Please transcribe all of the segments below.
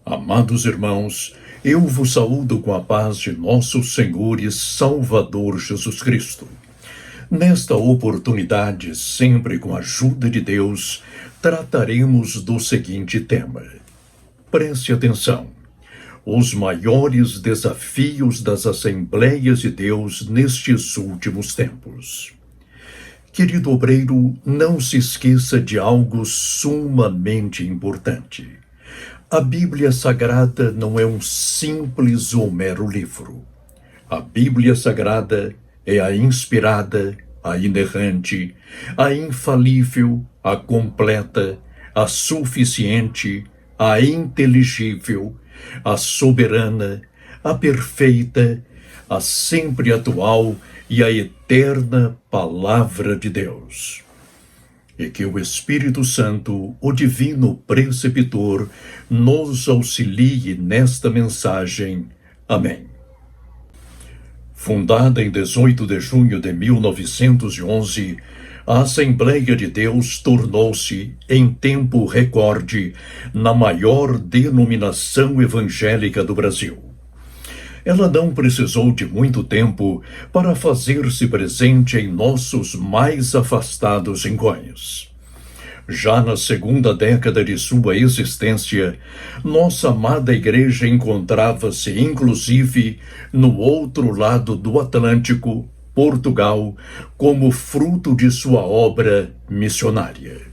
Amados irmãos, eu vos saúdo com a paz de nosso Senhor e Salvador Jesus Cristo. Nesta oportunidade, sempre com a ajuda de Deus, trataremos do seguinte tema. Preste atenção. Os maiores desafios das Assembleias de Deus nestes últimos tempos. Querido obreiro, não se esqueça de algo sumamente importante. A Bíblia Sagrada não é um simples ou mero livro. A Bíblia Sagrada é a inspirada, a inerrante, a infalível, a completa, a suficiente, a inteligível, a soberana, a perfeita, a sempre atual e a eterna Palavra de Deus. E que o Espírito Santo, o Divino Preceptor, nos auxilie nesta mensagem. Amém. Fundada em 18 de junho de 1911, a Assembleia de Deus tornou-se, em tempo recorde, na maior denominação evangélica do Brasil. Ela não precisou de muito tempo para fazer-se presente em nossos mais afastados rincões. Já na segunda década de sua existência, nossa amada Igreja encontrava-se, inclusive, no outro lado do Atlântico, Portugal, como fruto de sua obra missionária.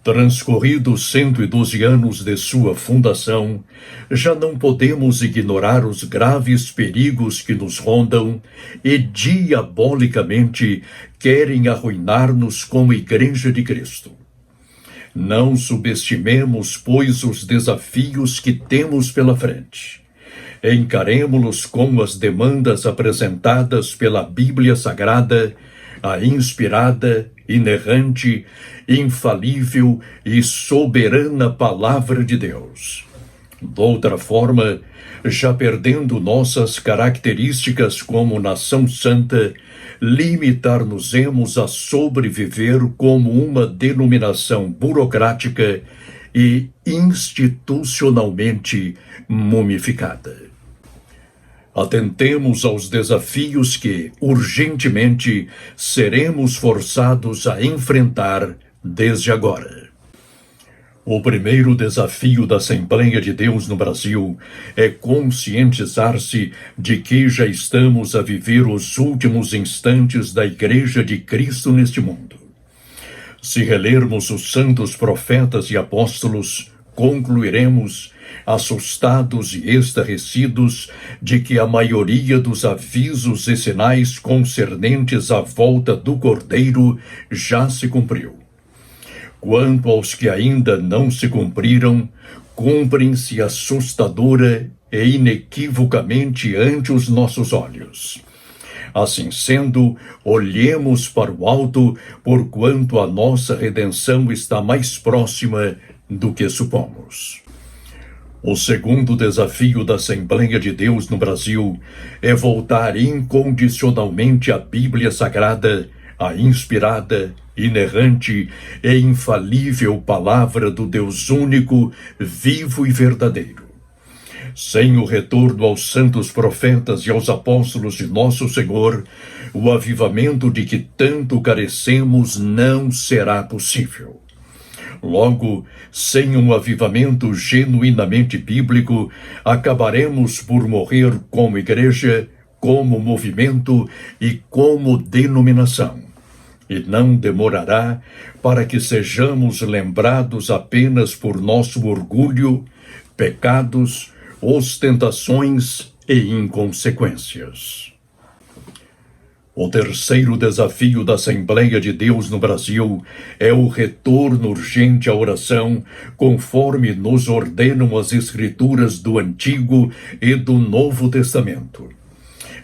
Transcorridos 112 anos de sua fundação, já não podemos ignorar os graves perigos que nos rondam e diabolicamente querem arruinar-nos como Igreja de Cristo. Não subestimemos, pois, os desafios que temos pela frente. Encaremo-los com as demandas apresentadas pela Bíblia Sagrada, a inspirada, inerrante, infalível e soberana Palavra de Deus. De outra forma, já perdendo nossas características como nação santa, limitar-nos-emos a sobreviver como uma denominação burocrática e institucionalmente mumificada. Atentemos aos desafios que, urgentemente, seremos forçados a enfrentar desde agora. O primeiro desafio da Assembleia de Deus no Brasil é conscientizar-se de que já estamos a viver os últimos instantes da Igreja de Cristo neste mundo. Se relermos os santos profetas e apóstolos, concluiremos, assustados e estarrecidos, de que a maioria dos avisos e sinais concernentes à volta do Cordeiro já se cumpriu. Quanto aos que ainda não se cumpriram, cumprem-se assustadora e inequivocamente ante os nossos olhos. Assim sendo, olhemos para o alto, porquanto a nossa redenção está mais próxima do que supomos. O segundo desafio da Assembleia de Deus no Brasil é voltar incondicionalmente à Bíblia Sagrada, a inspirada, inerrante e infalível Palavra do Deus único, vivo e verdadeiro. Sem o retorno aos santos profetas e aos apóstolos de nosso Senhor, o avivamento de que tanto carecemos não será possível. Logo, sem um avivamento genuinamente bíblico, acabaremos por morrer como igreja, como movimento e como denominação. E não demorará para que sejamos lembrados apenas por nosso orgulho, pecados, ostentações e inconsequências. O terceiro desafio da Assembleia de Deus no Brasil é o retorno urgente à oração, conforme nos ordenam as Escrituras do Antigo e do Novo Testamento.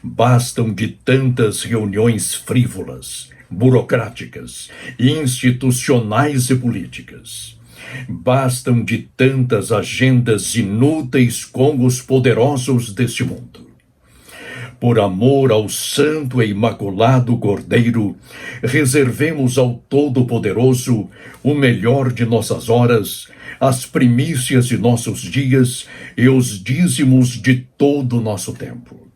Bastam de tantas reuniões frívolas, burocráticas, institucionais e políticas. Bastam de tantas agendas inúteis com os poderosos deste mundo. Por amor ao santo e imaculado Cordeiro, reservemos ao Todo-Poderoso o melhor de nossas horas, as primícias de nossos dias e os dízimos de todo o nosso tempo.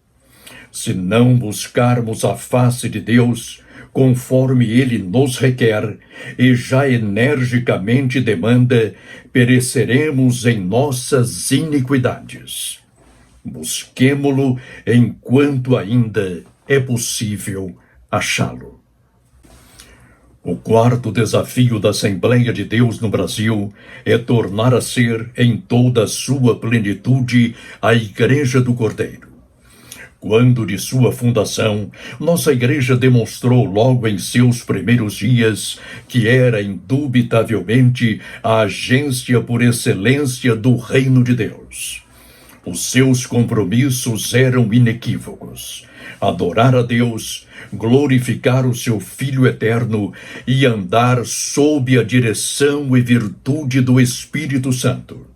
Se não buscarmos a face de Deus, conforme Ele nos requer e já energicamente demanda, pereceremos em nossas iniquidades. Busquemo-lo enquanto ainda é possível achá-lo. O quarto desafio da Assembleia de Deus no Brasil é tornar a ser, em toda a sua plenitude, a Igreja do Cordeiro. Quando de sua fundação, nossa Igreja demonstrou logo em seus primeiros dias que era indubitavelmente a agência por excelência do Reino de Deus. Os seus compromissos eram inequívocos: adorar a Deus, glorificar o seu Filho eterno e andar sob a direção e virtude do Espírito Santo.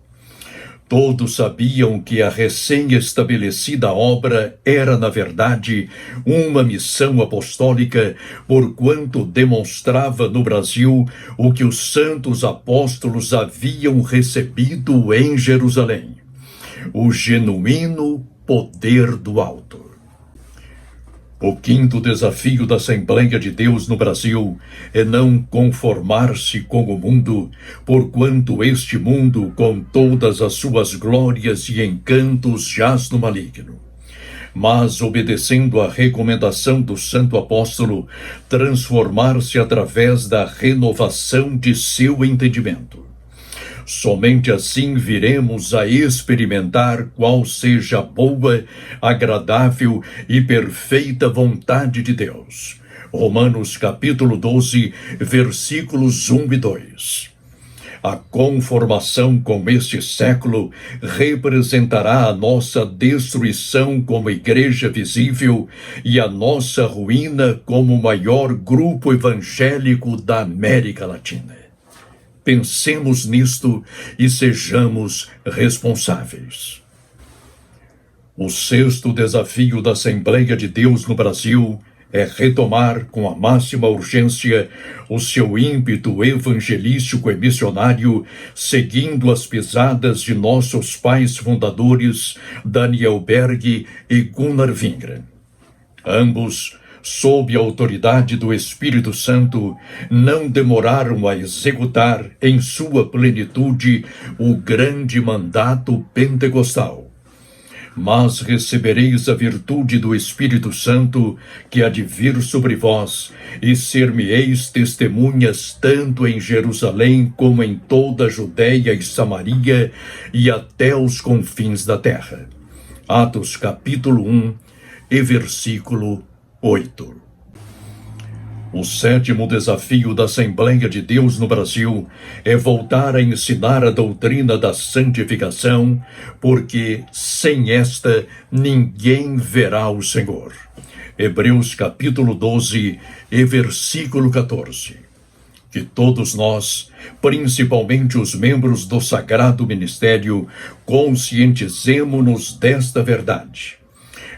Todos sabiam que a recém-estabelecida obra era, na verdade, uma missão apostólica, porquanto demonstrava no Brasil o que os santos apóstolos haviam recebido em Jerusalém: o genuíno poder do alto. O quinto desafio da Assembleia de Deus no Brasil é não conformar-se com o mundo, porquanto este mundo, com todas as suas glórias e encantos, jaz no maligno. Mas, obedecendo à recomendação do Santo Apóstolo, transformar-se através da renovação de seu entendimento. Somente assim viremos a experimentar qual seja a boa, agradável e perfeita vontade de Deus. Romanos capítulo 12, versículos 1 e 2. A conformação com este século representará a nossa destruição como igreja visível e a nossa ruína como o maior grupo evangélico da América Latina. Pensemos nisto e sejamos responsáveis. O sexto desafio da Assembleia de Deus no Brasil é retomar com a máxima urgência o seu ímpeto evangelístico e missionário, seguindo as pisadas de nossos pais fundadores, Daniel Berg e Gunnar Wingren. Ambos, sob a autoridade do Espírito Santo, não demoraram a executar em sua plenitude o grande mandato pentecostal. Mas recebereis a virtude do Espírito Santo, que há de vir sobre vós, e ser-me-eis testemunhas tanto em Jerusalém como em toda a Judéia e Samaria e até os confins da terra. Atos capítulo 1 e versículo 8. O sétimo desafio da Assembleia de Deus no Brasil é voltar a ensinar a doutrina da santificação, porque sem esta ninguém verá o Senhor. Hebreus capítulo 12 e versículo 14. Que todos nós, principalmente os membros do Sagrado Ministério, conscientizemo-nos desta verdade.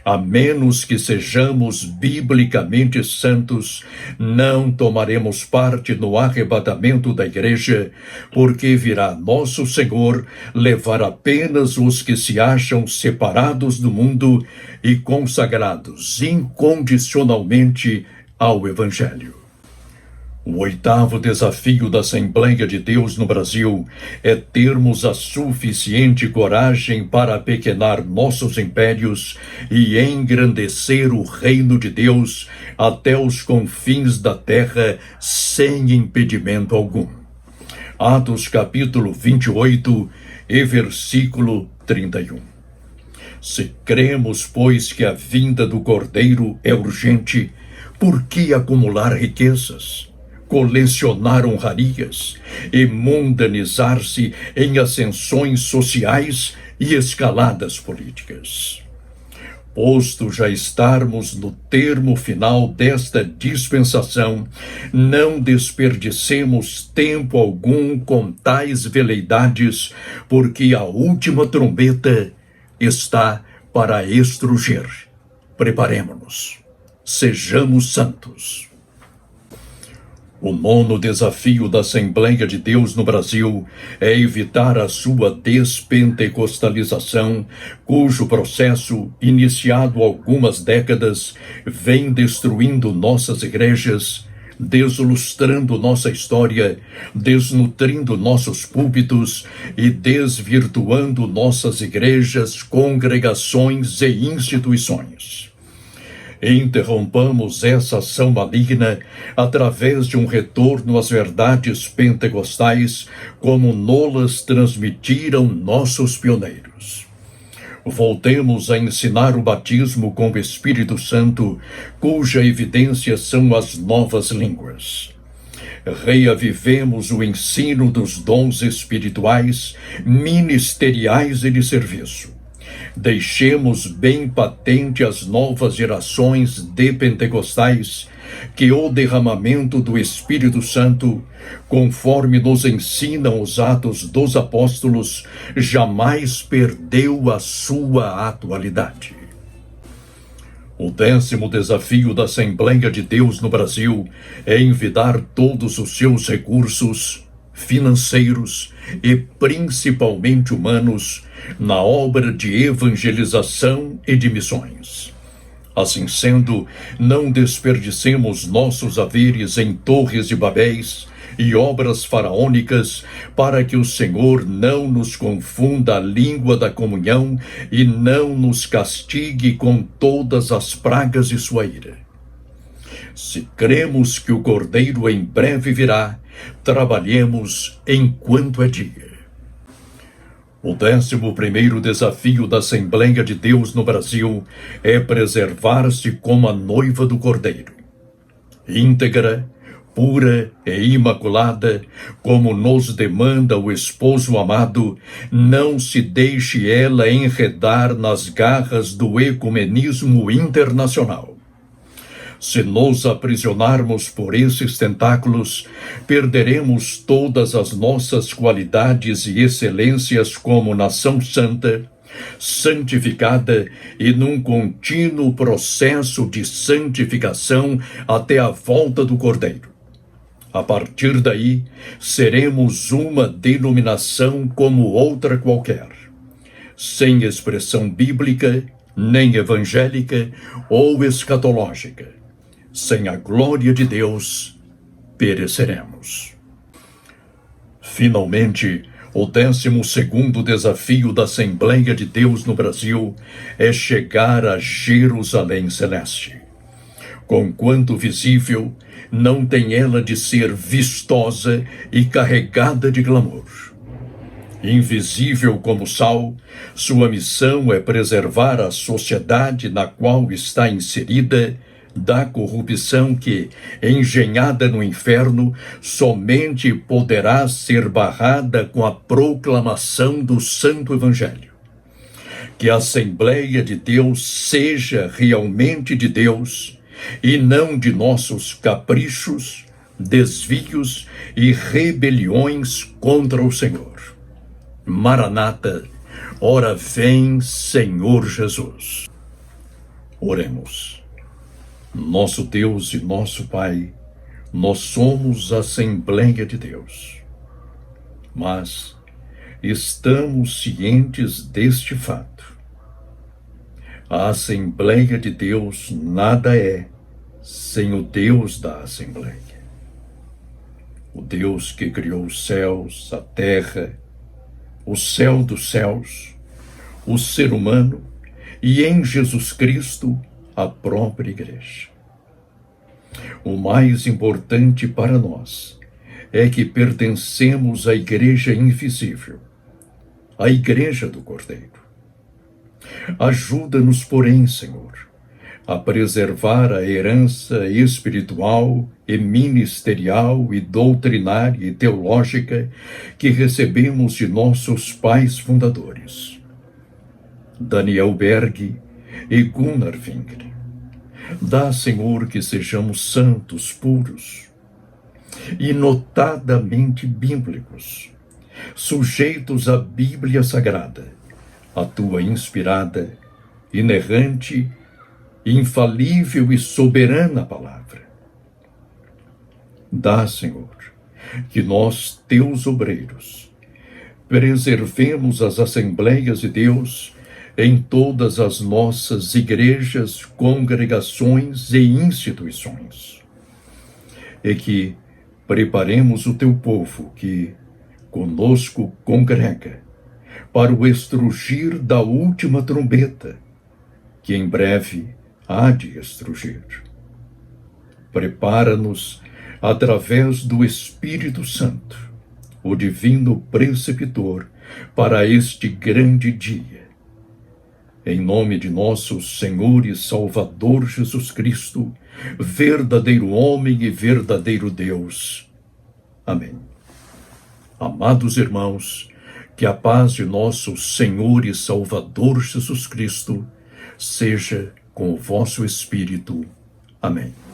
A menos que sejamos biblicamente santos, não tomaremos parte no arrebatamento da igreja, porque virá nosso Senhor levar apenas os que se acham separados do mundo e consagrados incondicionalmente ao Evangelho. O oitavo desafio da Assembleia de Deus no Brasil é termos a suficiente coragem para apequenar nossos impérios e engrandecer o reino de Deus até os confins da terra sem impedimento algum. Atos capítulo 28 e versículo 31. Se cremos, pois, que a vinda do Cordeiro é urgente, por que acumular riquezas, colecionar honrarias e mundanizar-se em ascensões sociais e escaladas políticas? Posto já estarmos no termo final desta dispensação, não desperdicemos tempo algum com tais veleidades, porque a última trombeta está para estrugir. Preparemo-nos. Sejamos santos. O nono desafio da Assembleia de Deus no Brasil é evitar a sua despentecostalização, cujo processo, iniciado há algumas décadas, vem destruindo nossas igrejas, deslustrando nossa história, desnutrindo nossos púlpitos e desvirtuando nossas igrejas, congregações e instituições. Interrompamos essa ação maligna através de um retorno às verdades pentecostais, como nolas transmitiram nossos pioneiros. Voltemos a ensinar o batismo com o Espírito Santo, cuja evidência são as novas línguas. Reavivemos o ensino dos dons espirituais, ministeriais e de serviço. Deixemos bem patente às novas gerações de pentecostais que o derramamento do Espírito Santo, conforme nos ensinam os Atos dos Apóstolos, jamais perdeu a sua atualidade. O 10º desafio da Assembleia de Deus no Brasil é envidar todos os seus recursos financeiros e principalmente humanos na obra de evangelização e de missões. Assim sendo, não desperdicemos nossos haveres em torres de Babéis e obras faraônicas, para que o Senhor não nos confunda a língua da comunhão e não nos castigue com todas as pragas de sua ira. Se cremos que o Cordeiro em breve virá, trabalhemos enquanto é dia. O 11º desafio da Assembleia de Deus no Brasil é preservar-se como a noiva do Cordeiro. Íntegra, pura e imaculada, como nos demanda o esposo amado, não se deixe ela enredar nas garras do ecumenismo internacional. Se nos aprisionarmos por esses tentáculos, perderemos todas as nossas qualidades e excelências como nação santa, santificada e num contínuo processo de santificação até a volta do Cordeiro. A partir daí, seremos uma denominação como outra qualquer, sem expressão bíblica, nem evangélica ou escatológica. Sem a glória de Deus, pereceremos. Finalmente, o 12º desafio da Assembleia de Deus no Brasil é chegar a Jerusalém Celeste. Conquanto visível, não tem ela de ser vistosa e carregada de glamour. Invisível como sal, sua missão é preservar a sociedade na qual está inserida da corrupção que, engenhada no inferno, somente poderá ser barrada com a proclamação do Santo Evangelho. Que a Assembleia de Deus seja realmente de Deus e não de nossos caprichos, desvios e rebeliões contra o Senhor. Maranata, ora vem, Senhor Jesus. Oremos. Nosso Deus e nosso Pai, nós somos a Assembleia de Deus. Mas estamos cientes deste fato. A Assembleia de Deus nada é sem o Deus da Assembleia. O Deus que criou os céus, a terra, o céu dos céus, o ser humano e em Jesus Cristo a própria igreja. O mais importante para nós é que pertencemos à igreja invisível, à igreja do Cordeiro. Ajuda-nos, porém, Senhor, a preservar a herança espiritual e ministerial e doutrinária e teológica que recebemos de nossos pais fundadores, Daniel Berg e Gunnar Wingre. Dá, Senhor, que sejamos santos, puros e notadamente bíblicos, sujeitos à Bíblia Sagrada, a tua inspirada, inerrante, infalível e soberana palavra. Dá, Senhor, que nós, teus obreiros, preservemos as Assembleias de Deus em todas as nossas igrejas, congregações e instituições. E que preparemos o teu povo que conosco congrega para o estrugir da última trombeta, que em breve há de estrugir. Prepara-nos através do Espírito Santo, o divino preceptor, para este grande dia. Em nome de nosso Senhor e Salvador Jesus Cristo, verdadeiro homem e verdadeiro Deus. Amém. Amados irmãos, que a paz de nosso Senhor e Salvador Jesus Cristo seja com o vosso espírito. Amém.